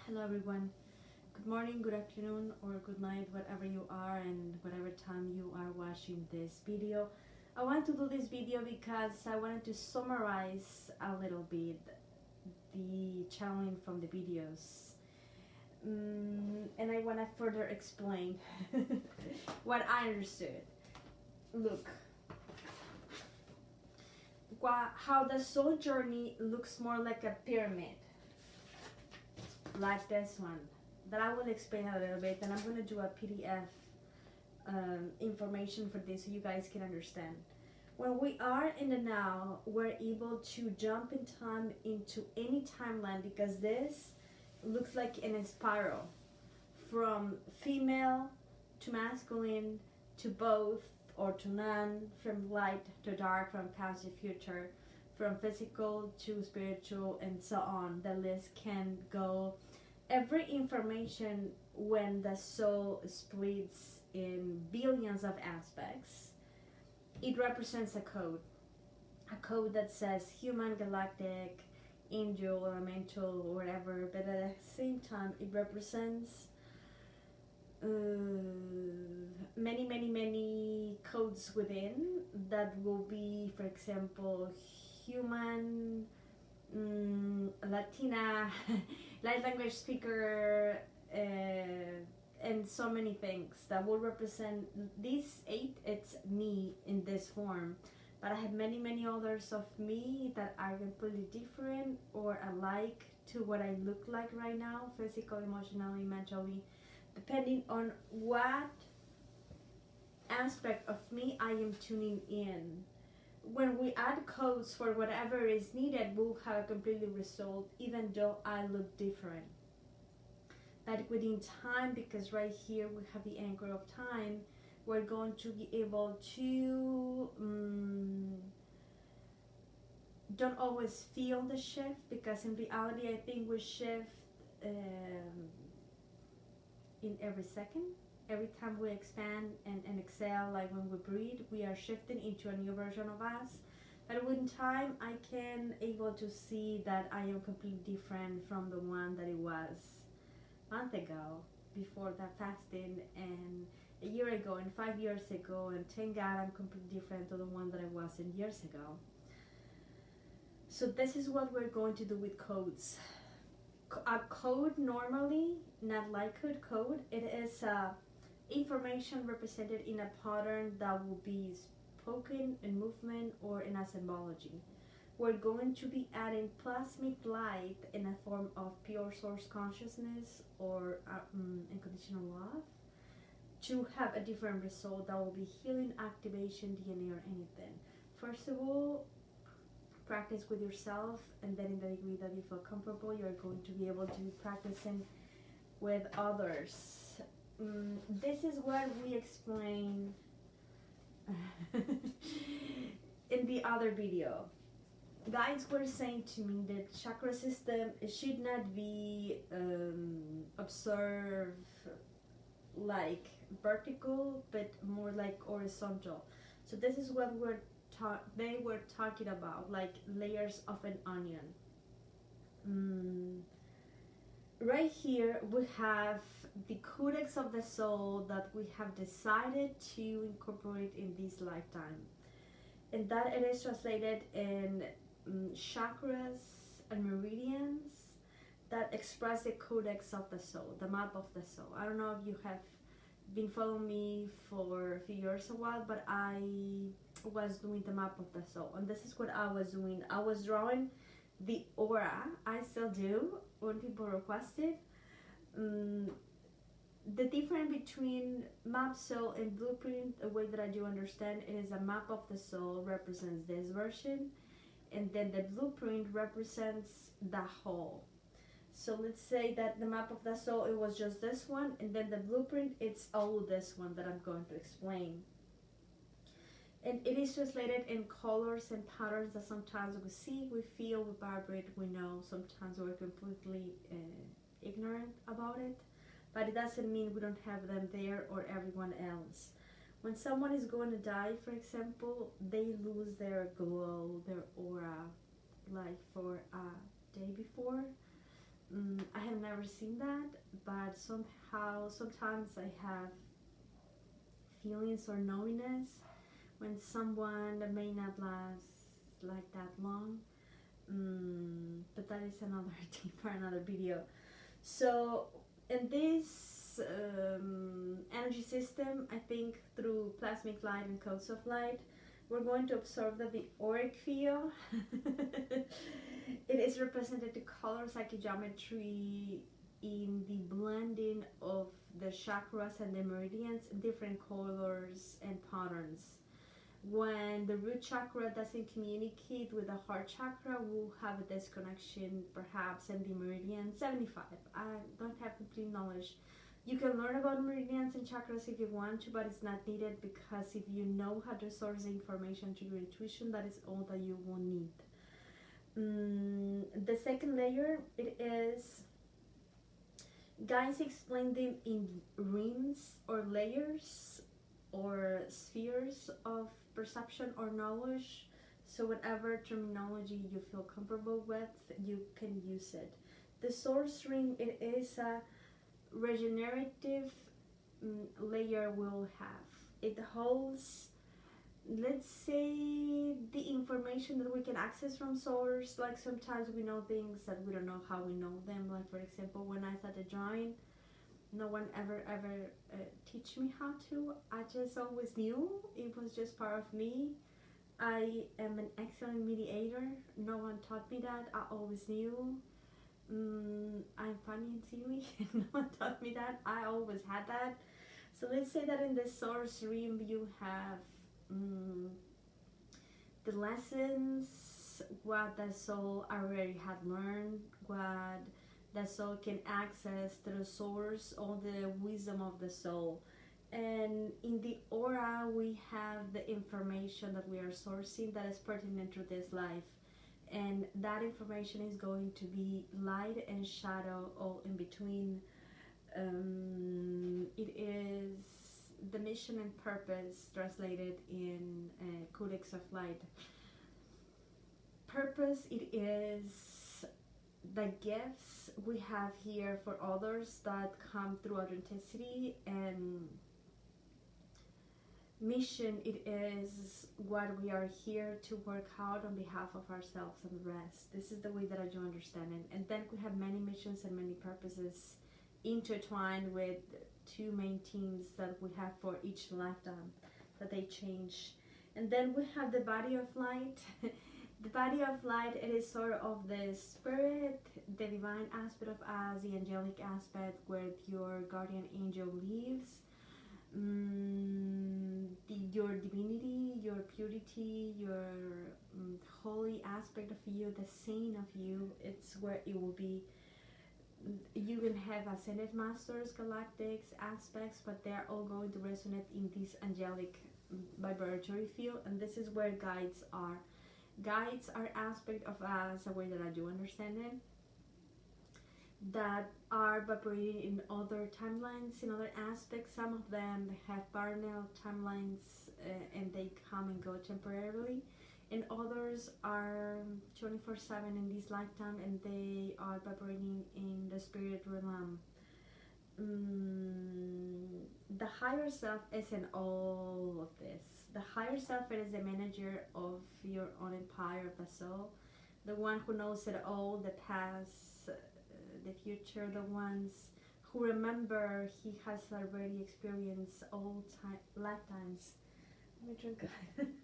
Hello everyone. Good morning, good afternoon, or good night, whatever you are and whatever time you are watching this video. I want to do this video because I wanted to summarize a little bit the channeling from the videos. And I want to further explain what I understood. Look, how the soul journey looks more like a pyramid, like this one, that I will explain a little bit, and I'm going to do a PDF information for this so you guys can understand. When we are in the now, we're able to jump in time into any timeline, because this looks like in a spiral from female to masculine to both or to none, from light to dark, from past to future, from physical to spiritual, and so on. The list can go. Every information, when the soul splits in billions of aspects, it represents a code that says human, galactic, angel, elemental, whatever, but at the same time it represents many codes within, that will be, for example, human, Latina, light language speaker, and so many things that will represent these 8. It's me in this form, but I have many others of me that are completely different or alike to what I look like right now, physically, emotionally, mentally, depending on what aspect of me I am tuning in. When we add codes for whatever is needed, we'll have a completely result, even though I look different. But within time, because right here we have the anchor of time, we're going to be able to don't always feel the shift, because in reality I think we shift in every second. Every time we expand and exhale, like when we breathe, we are shifting into a new version of us. But with time, I can able to see that I am completely different from the one that it was a month ago, before that fasting, and a year ago, and 5 years ago, and thank God I'm completely different to the one that I was in years ago. So this is what we're going to do with codes. A code, normally, not like code, it is information represented in a pattern that will be spoken in movement or in a symbology. We're going to be adding plasmic light in a form of pure source consciousness or unconditional love to have a different result that will be healing, activation, DNA, or anything. First of all, practice with yourself, and then in the degree that you feel comfortable, you're going to be able to be practicing with others. This is what we explained in the other video. Guides were saying to me that chakra system, it should not be observed like vertical, but more like horizontal. So this is what they were talking about, like layers of an onion. Right here we have the codex of the soul that we have decided to incorporate in this lifetime, and that it is translated in chakras and meridians that express the codex of the soul, the map of the soul. I don't know if you have been following me for a few years, a while, but I was doing the map of the soul, and this is what I was doing. I was drawing the aura. I still do when people request it. The difference between map, soul, and blueprint, the way that I do understand it, is a map of the soul represents this version, and then the blueprint represents the whole. So let's say that the map of the soul, it was just this one, and then the blueprint, it's all this one that I'm going to explain. And it is translated in colors and patterns that sometimes we see, we feel, we vibrate, we know. Sometimes we're completely ignorant about it, but it doesn't mean we don't have them there or everyone else. When someone is going to die, for example, they lose their glow, their aura, like for a day before. I have never never seen that, but somehow sometimes I have feelings or knowingness when someone that may not last like that long. But that is another thing for another video. So in this energy system, I think through plasmic light and codes of light, we're going to observe that the auric field it is represented the color psychogeometry in the blending of the chakras and the meridians in different colors and patterns. When the root chakra doesn't communicate with the heart chakra, we'll have a disconnection perhaps in the meridian 75. I don't have complete knowledge. You can learn about meridians and chakras if you want to, but it's not needed, because if you know how to source the information to your intuition, that is all that you will need. The second layer, it is, guys explain them in rings or layers or spheres of perception or knowledge. So whatever terminology you feel comfortable with, you can use it. The source ring, it is a regenerative layer we'll have. It holds, let's say, the information that we can access from source. Like sometimes we know things that we don't know how we know them. Like for example, when I started drawing, no one ever teach me how to. I just always knew. It was just part of me. I am an excellent mediator. No one taught me that. I always knew. I'm funny and silly. No one taught me that. I always had that. So let's say that in the source realm you have the lessons, what the soul already had learned, what the soul can access through the source, all the wisdom of the soul. And in the aura we have the information that we are sourcing that is pertinent to this life. And that information is going to be light and shadow all in between. It is the mission and purpose translated in Codex of Light. Purpose, it is the gifts we have here for others that come through authenticity, and mission, it is what we are here to work out on behalf of ourselves and the rest. This is the way that I do understand it. And then we have many missions and many purposes intertwined with two main themes that we have for each lifetime that they change. And then we have the body of light. The body of light, it is sort of the spirit, the divine aspect of us, the angelic aspect where your guardian angel lives. Your divinity, your purity, your holy aspect of you, the saint of you, it's where it will be. You can have ascended masters, galactics, aspects, but they're all going to resonate in this angelic vibratory field, and this is where guides are. Guides are aspect of us, the way that I do understand it, that are vibrating in other timelines, in other aspects. Some of them have parallel timelines and they come and go temporarily, and others are 24/7 in this lifetime and they are vibrating in the spirit realm. The higher self is in all of this. The higher self is the manager of your own empire of the soul, the one who knows it all, the past, the future, the ones who remember he has already experienced all lifetimes. Let me drink. That's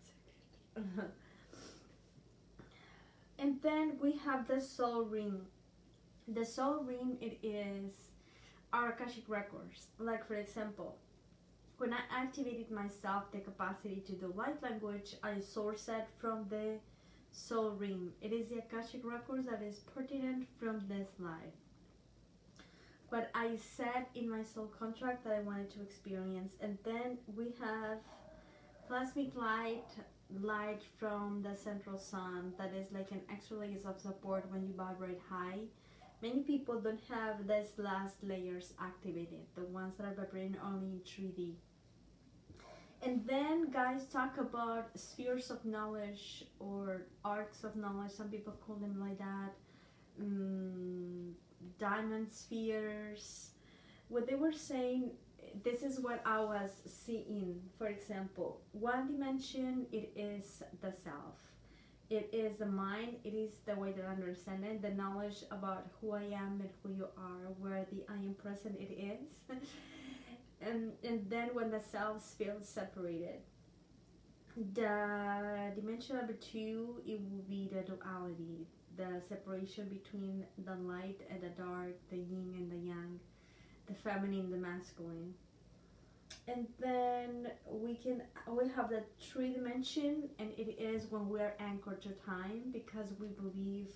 so good. And then we have the soul ring. The soul ring, it is our Akashic records. Like for example, when I activated myself the capacity to do light language, I source it from the soul ring. It is the Akashic records that is pertinent from this life. What I said in my soul contract that I wanted to experience. And then we have plasmic light from the central sun that is like an extra layers of support when you vibrate high. Many people don't have these last layers activated, the ones that are vibrating only in 3D. And then guys talk about spheres of knowledge or arcs of knowledge. Some people call them like that. Diamond spheres. What they were saying, this is what I was seeing. For example, one dimension, it is the self. It is the mind. It is the way that I understand it, the knowledge about who I am and who you are, where the I am present it is. And then when the selves feel separated, the dimension number 2, it will be the duality, the separation between the light and the dark, the yin and the yang, the feminine, the masculine. And then we have the 3 dimension, and it is when we are anchored to time, because we believe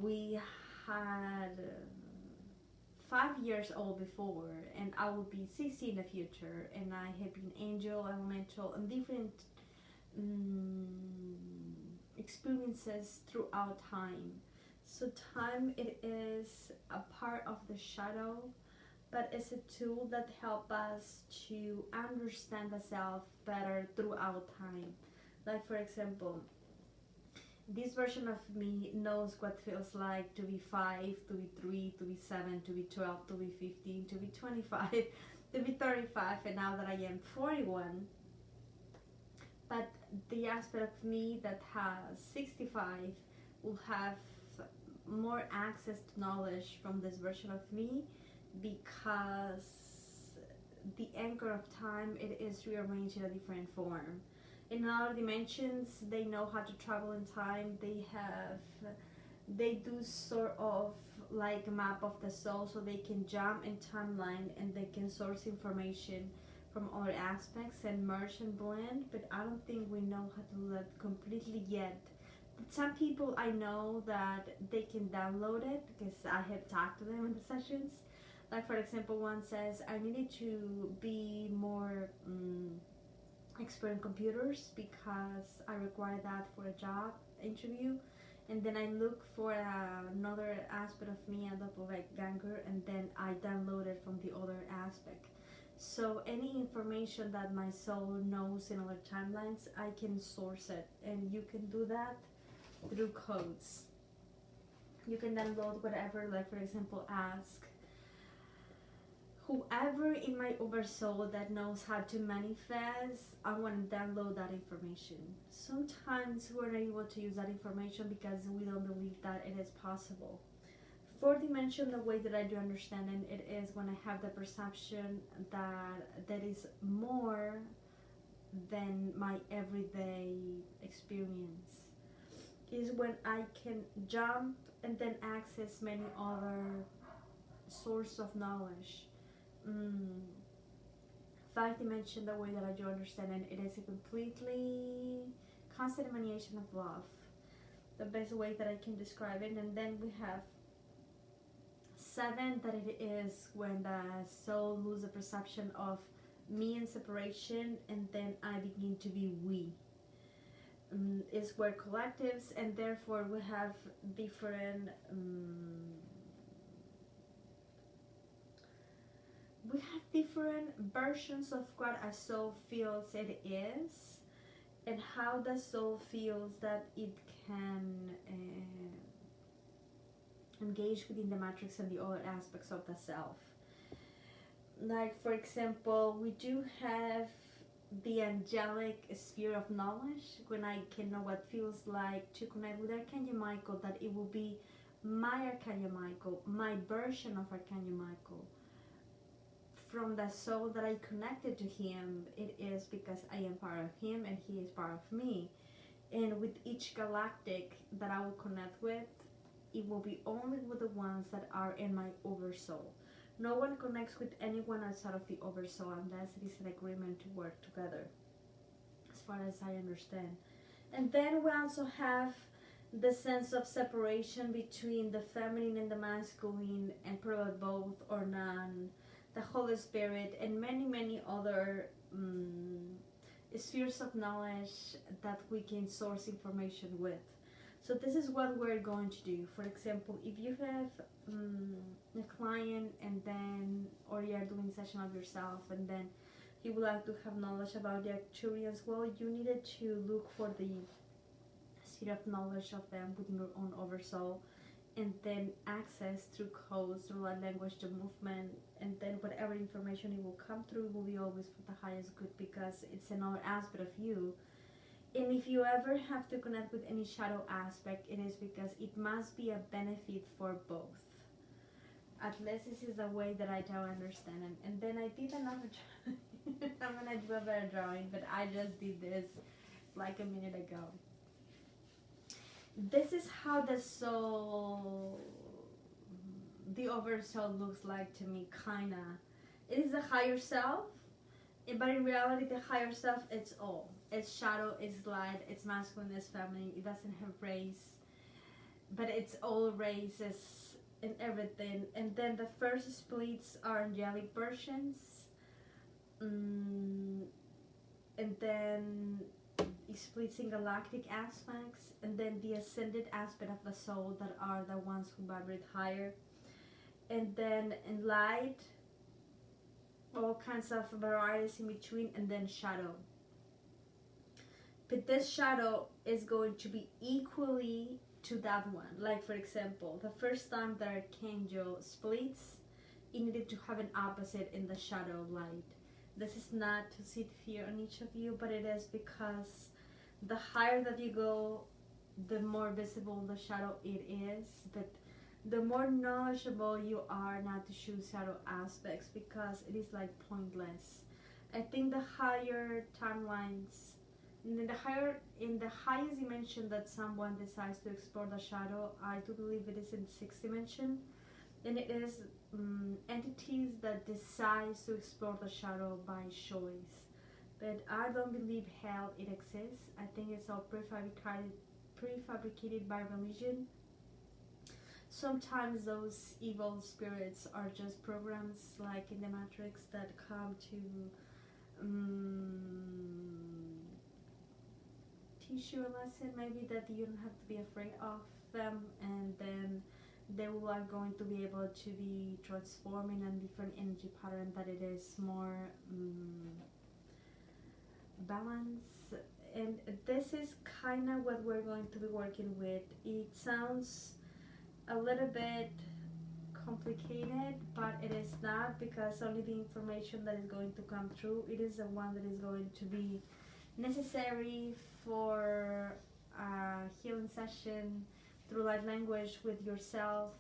we had 5 years old before, and I will be 60 in the future, and I have been angel, elemental, and different experiences throughout time. So time, it is a part of the shadow, but it's a tool that helps us to understand the self better throughout time. Like for example, this version of me knows what it feels like to be 5, to be 3, to be 7, to be 12, to be 15, to be 25, to be 35, and now that I am 41. But the aspect of me that has 65 will have more access to knowledge from this version of me, because the anchor of time, it is rearranged in a different form. In other dimensions, they know how to travel in time. They do sort of like a map of the soul, so they can jump in timeline and they can source information from other aspects and merge and blend. But I don't think we know how to do that completely yet. But some people I know that they can download it, because I have talked to them in the sessions. Like for example, one says, I needed to be more expert in computers because I require that for a job interview. And then I look for another aspect of me, a doppelganger, and then I download it from the other aspect. So any information that my soul knows in other timelines, I can source it, and you can do that through codes. You can download whatever, like for example, ask whoever in my Oversoul that knows how to manifest, I want to download that information. Sometimes we're not able to use that information because we don't believe that it is possible. 4th dimension, the way that I do understand it is when I have the perception that is more than my everyday experience. Is when I can jump and then access many other source of knowledge. 5th dimension, the way that I do understand it is a completely constant emanation of love. The best way that I can describe it. And then we have 7, that it is when the soul loses the perception of me and separation, and then I begin to be we. Is where collectives, and therefore we have different versions of what a soul feels it is, and how the soul feels that it can engage within the matrix and the other aspects of the self. Like for example, we do have the angelic sphere of knowledge, when I can know what feels like to connect with Archangel Michael, that it will be my Archangel Michael, my version of Archangel Michael. From the soul that I connected to him, it is because I am part of him and he is part of me. And with each galactic that I will connect with, it will be only with the ones that are in my Oversoul. No one connects with anyone outside of the Oversoul unless it is an agreement to work together, as far as I understand. And then we also have the sense of separation between the feminine and the masculine, and probably both or none, the Holy Spirit, and many other spheres of knowledge that we can source information with. So this is what we're going to do. For example, if you have a client, and then, or you're doing session of yourself, and then you would like to have knowledge about the actuary as well, you needed to look for the sphere of knowledge of them within your own oversoul, and then access through codes, through light language, the movement, and then whatever information it will come through will be always for the highest good, because it's another aspect of you. And if you ever have to connect with any shadow aspect, it is because it must be a benefit for both. At least this is the way that I don't understand it. And then I did another I'm gonna do a better drawing, but I just did this like a minute ago. This is how the soul, the oversoul looks like to me, kinda. It is the higher self, but in reality the higher self, it's all. It's shadow, it's light, it's masculine, it's feminine, it doesn't have race, but it's all races and everything. And then the first splits are angelic versions, and then it splits in galactic aspects, and then the ascended aspect of the soul that are the ones who vibrate higher, and then in light, all kinds of varieties in between, and then shadow. But this shadow is going to be equally to that one. Like for example, the first time that Archangel splits, it needed to have an opposite in the shadow of light. This is not to seed fear on each of you, but it is because the higher that you go, the more visible the shadow it is. But the more knowledgeable you are not to choose shadow aspects, because it is like pointless. I think the higher timelines, in the highest dimension that someone decides to explore the shadow, I do believe it is in the sixth dimension, and it is entities that decide to explore the shadow by choice. But I don't believe hell it exists. I think it's all prefabricated by religion. Sometimes those evil spirits are just programs like in the Matrix that come to teach you a lesson, maybe that you don't have to be afraid of them, and then they are going to be able to be transforming a different energy pattern that it is more balance. And this is kind of what we're going to be working with. It sounds a little bit complicated, but it is not, because only the information that is going to come through, it is the one that is going to be necessary for a healing session through light language with yourself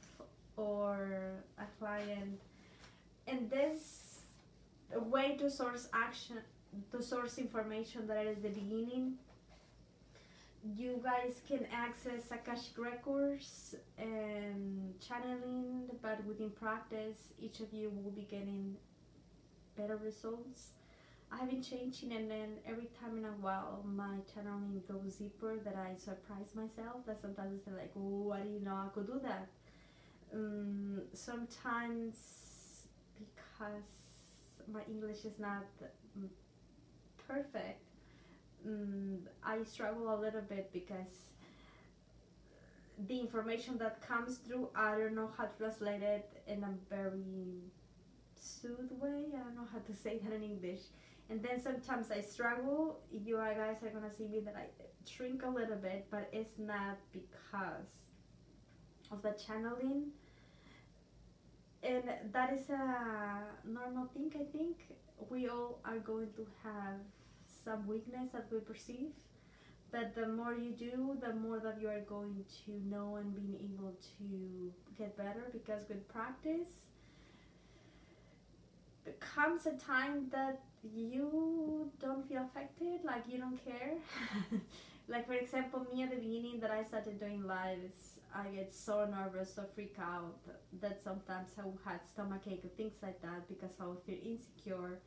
or a client. And this way to source action, to source information, that is the beginning. You guys can access Akashic records and channeling, but within practice, each of you will be getting better results. I have been changing, and then every time in a while my channeling goes deeper, that I surprise myself, that sometimes it's like, oh, I didn't know I could do that. Sometimes because my English is not perfect, I struggle a little bit, because the information that comes through, I don't know how to translate it in a very soothed way. I don't know how to say that in English. And then sometimes I struggle. You guys are gonna see me that I shrink a little bit, but it's not because of the channeling. And that is a normal thing, I think. We all are going to have some weakness that we perceive, but the more you do, the more that you are going to know and being able to get better, because with practice there comes a time that you don't feel affected, like you don't care. Like for example, me at the beginning that I started doing lives, I get so nervous, so freak out, that sometimes I had stomachache and things like that, because I would feel insecure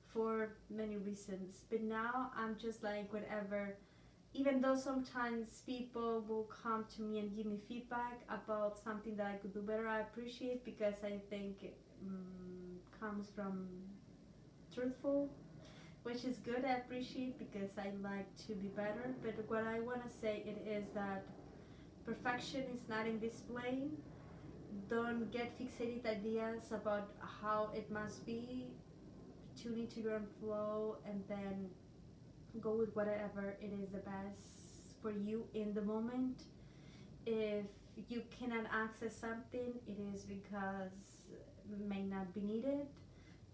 for many reasons. But now I'm just like, whatever, even though sometimes people will come to me and give me feedback about something that I could do better, I appreciate, because I think it comes from truthful, which is good. I appreciate, because I like to be better. But what I want to say it is that perfection is not in display. Don't get fixated ideas about how it must be. tune into your own flow, and then go with whatever it is the best for you in the moment. If you cannot access something, it is because it may not be needed,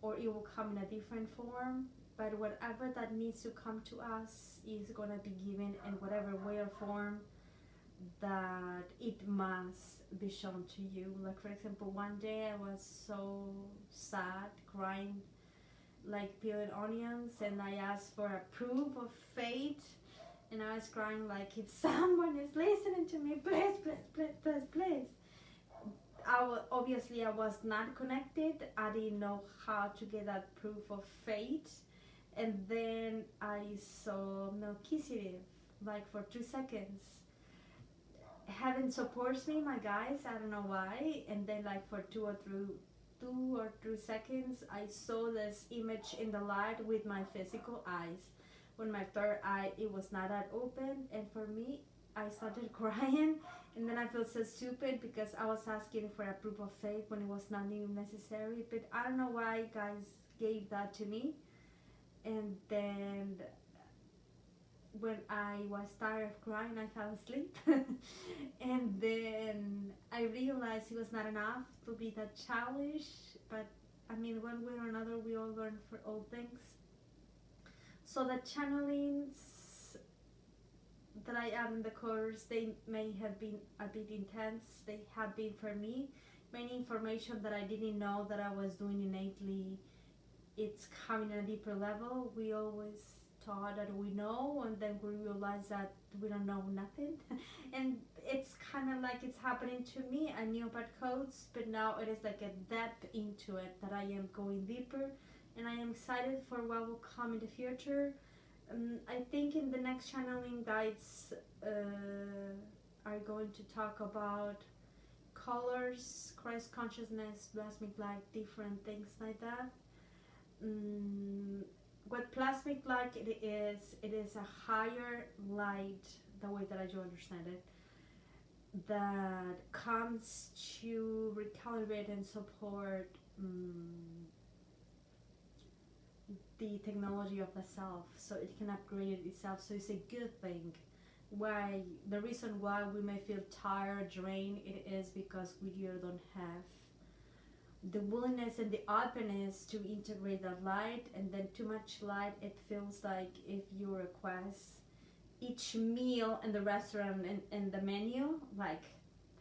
or it will come in a different form. But whatever that needs to come to us is going to be given in whatever way or form that it must be shown to you. Like, for example, one day I was so sad, crying like peeling onions, and I asked for a proof of fate, and I was crying like, if someone is listening to me, please, please, please, please, please. Obviously I was not connected. I didn't know how to get that proof of fate. And then I saw Melchizedek, like for 2 seconds. Heaven supports me, my guys, I don't know why. And then like for 2 or 3 seconds, I saw this image in the light with my physical eyes. When my third eye, it was not that open, and for me, I started crying, and then I feel so stupid because I was asking for a proof of faith when it was not even necessary. But I don't know why you guys gave that to me. And then when I was tired of crying, I fell asleep. And then I realized it was not enough to be that childish. But I mean, one way or another, we all learn for all things. So the channelings that I am in the course, they may have been a bit intense. They have been for me. Many information that I didn't know that I was doing innately, it's coming at a deeper level. We always thought that we know, and then we realize that we don't know nothing. And it's kind of like it's happening to me. I knew about codes, but now it is like a depth into it that I am going deeper, and I am excited for what will come in the future. I think in the next channeling guides are going to talk about colors, Christ consciousness, plasmic light, different things like that. What plasmic light it is a higher light, the way that I do understand it, that comes to recalibrate and support the technology of the self, so it can upgrade itself. So it's a good thing. Why the reason why we may feel tired, drained, it is because we either don't have the willingness and the openness to integrate that light. And then too much light, it feels like if you request each meal in the restaurant and the menu like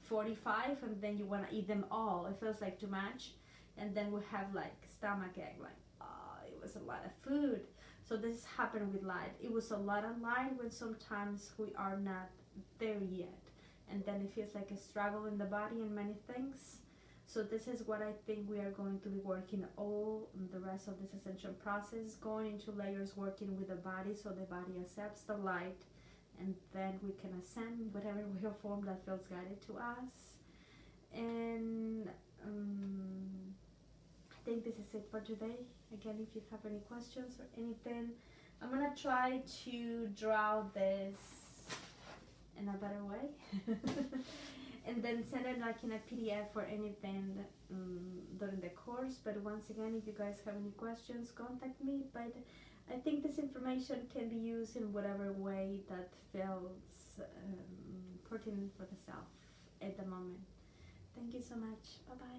45, and then you want to eat them all, it feels like too much. And then we have like stomach ache, like, oh, it was a lot of food. So this happened with light. It was a lot of light when sometimes we are not there yet, and then it feels like a struggle in the body and many things. So this is what I think we are going to be working all the rest of this ascension process, going into layers, working with the body so the body accepts the light, and then we can ascend whatever way or form that feels guided to us. And I think this is it for today. Again, if you have any questions or anything, I'm gonna try to draw this in a better way. And then send it like in a PDF or anything during the course. But once again, if you guys have any questions, contact me. But I think this information can be used in whatever way that feels pertinent for the self at the moment. Thank you so much. Bye bye.